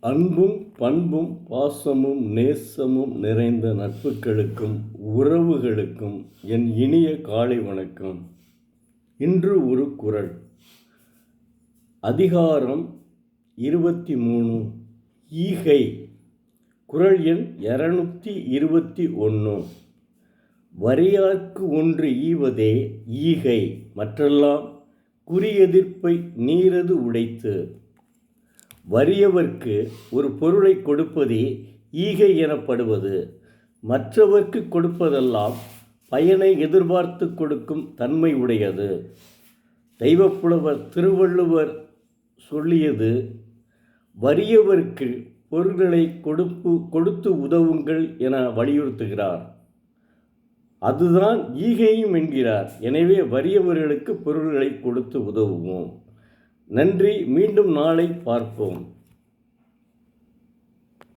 அன்பும் பண்பும் பாசமும் நேசமும் நிறைந்த நட்புகளுக்கும் உறவுகளுக்கும் என் இனிய காலை வணக்கம். இன்று ஒரு குறள். அதிகாரம் 23, ஈகை. குறள் எண் 221. வறியார்க்கு ஒன்று ஈவதே ஈகை, மற்றெல்லாம் குறியெதிர்ப்பை நீரது உடைத்து. வறியவர்க்கு ஒரு பொருளை கொடுப்பதே ஈகை எனப்படுவது. மற்றவர்க்கு கொடுப்பதெல்லாம் பயனை எதிர்பார்த்து கொடுக்கும் தன்மை உடையது. தெய்வப்புலவர் திருவள்ளுவர் சொல்லியது, வறியவர்க்கு பொருள்களை கொடுத்து உதவுங்கள் என வலியுறுத்துகிறார். அதுதான் ஈகையும் என்கிறார். எனவே வறியவர்களுக்கு பொருள்களை கொடுத்து உதவுவோம். நன்றி. மீண்டும் நாளை பார்ப்போம்.